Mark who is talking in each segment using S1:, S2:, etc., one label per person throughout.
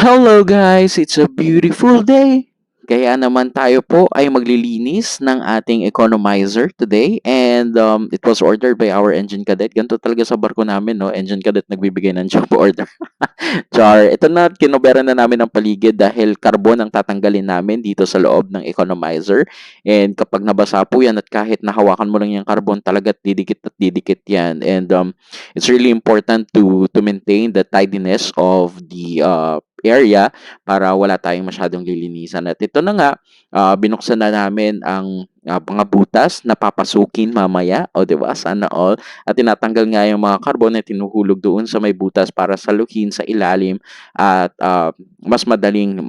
S1: Hello guys, it's a beautiful day. Kaya naman tayo po ay maglilinis ng ating economizer today and it was ordered by our engine cadet. Ganito talaga sa barko namin, no? Engine cadet nagbibigay ng job order. Char, ito na, kinobera na namin ang paligid dahil carbon ang tatanggalin namin dito sa loob ng economizer. And kapag nabasa po yan at kahit nahawakan mo lang yung carbon, talaga didikit at didikit yan. And it's really important to maintain the tidiness of the area para wala tayong masyadong lilinisan. At ito na nga, binuksan na namin ang mga butas na papasukin mamaya. O, di ba? Sana all. At tinatanggal nga yung mga carbon na tinuhulog doon sa may butas para saluhin sa ilalim at mas madaling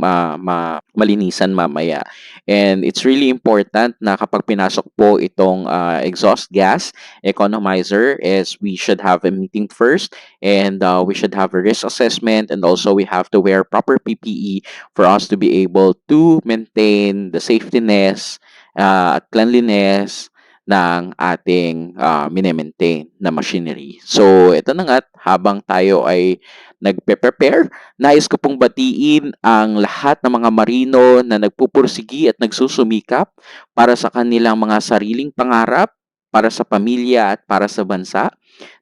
S1: malinisan mamaya. And it's really important na kapag pinasok po itong exhaust gas economizer is we should have a meeting first and we should have a risk assessment, and also we have to wear proper PPE for us to be able to maintain the safetyness at cleanliness ng ating mine-maintain na machinery. So, ito na nga, habang tayo ay nagpe-prepare, nais ko pong batiin ang lahat ng mga marino na nagpupursigi at nagsusumikap para sa kanilang mga sariling pangarap, para sa pamilya at para sa bansa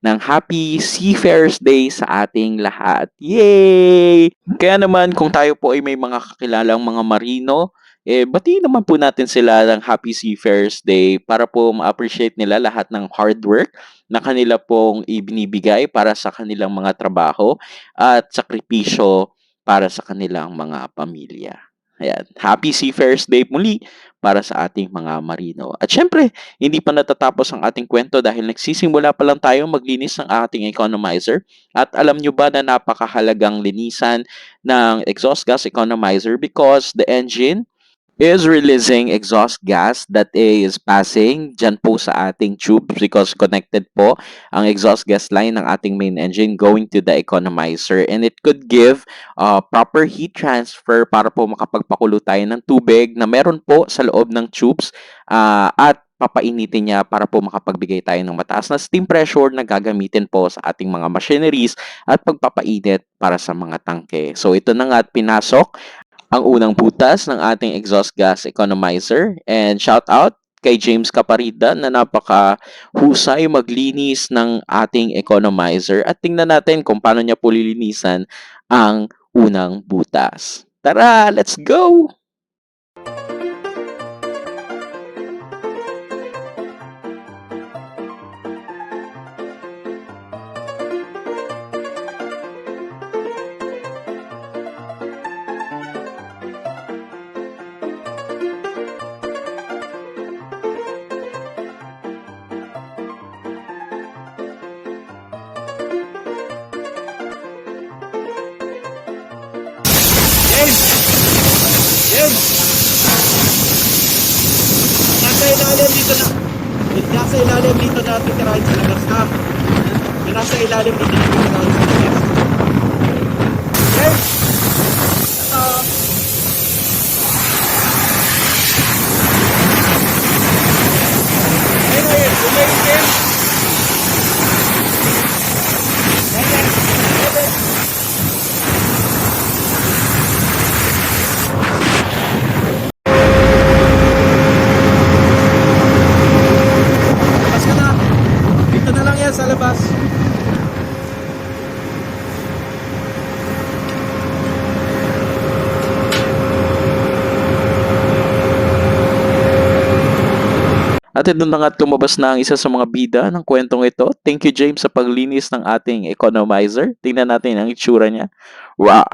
S1: ng Happy Seafarers Day sa ating lahat. Yay! Kaya naman kung tayo po ay may mga kakilalang mga marino, batiin naman po natin sila ng Happy Seafarers Day para po ma-appreciate nila lahat ng hard work na kanila pong ibinibigay para sa kanilang mga trabaho at sakripisyo para sa kanilang mga pamilya. Ayan. Happy Seafarers Day muli para sa ating mga marino. At syempre, hindi pa natatapos ang ating kwento dahil nagsisimula pa lang tayong maglinis ng ating economizer. At alam nyo ba na napakahalagang linisan ng exhaust gas economizer because the engine is releasing exhaust gas that is passing dyan po sa ating tube because connected po ang exhaust gas line ng ating main engine going to the economizer, and it could give proper heat transfer para po makapagpakulo tayo ng tubig na meron po sa loob ng tubes at papainitin niya para po makapagbigay tayo ng mataas na steam pressure na gagamitin po sa ating mga machineries at pagpapainit para sa mga tangke. So ito na nga at pinasok ang unang butas ng ating exhaust gas economizer, and shout out kay James Caparida na napaka-husay maglinis ng ating economizer, at tingnan natin kung paano niya po lilinisan ang unang butas. Tara, let's go!
S2: Nasa ilalim dito na. Nasa ilalim dito na titirahin sa labas na. Nasa ilalim dito na titirahin sa labas. Okay? Ayun, umaitin. Labas ka na. Dito na lang yan sa labas.
S1: At ito na nga't lumabas na ang isa sa mga bida ng kwentong ito. Thank you, James, sa paglinis ng ating economizer. Tingnan natin ang itsura niya. Wow!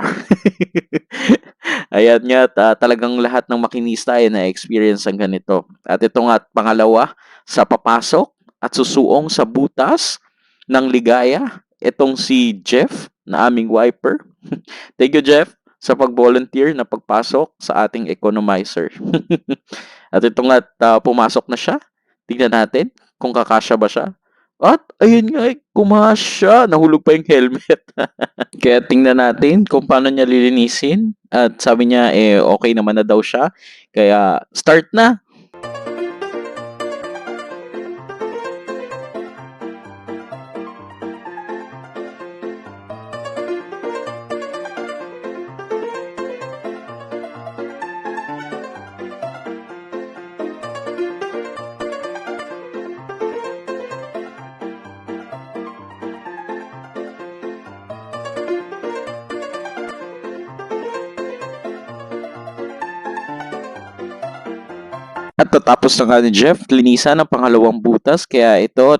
S1: Ayan nga, talagang lahat ng makinista ay na-experience ang ganito. At ito nga, pangalawa, sa papasok at susuong sa butas ng ligaya, itong si Jeff na aming wiper. Thank you, Jeff, sa pag-volunteer na pagpasok sa ating economizer. At ito nga, pumasok na siya. Tingnan natin kung kakasya ba siya. At ayun nga, kumasya. Nahulog pa yung helmet. Kaya tingnan natin kung paano niya lilinisin. At sabi niya, okay naman na daw siya. Kaya start na. At tatapos na nga ni Jeff linisan ang pangalawang butas kaya ito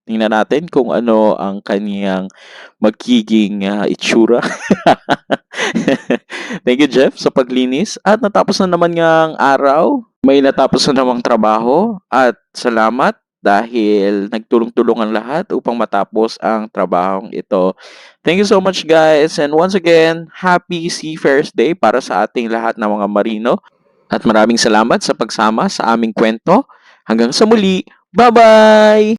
S1: tingnan natin kung ano ang kaniyang magiging itsura. Thank you, Jeff, sa paglinis. At natapos na naman ngang araw. May natapos na namang trabaho. At salamat dahil nagtulong-tulong ang lahat upang matapos ang trabahong ito. Thank you so much, guys. And once again, happy Seafarers Day para sa ating lahat ng mga marino. At maraming salamat sa pagsama sa aming kwento. Hanggang sa muli. Bye-bye!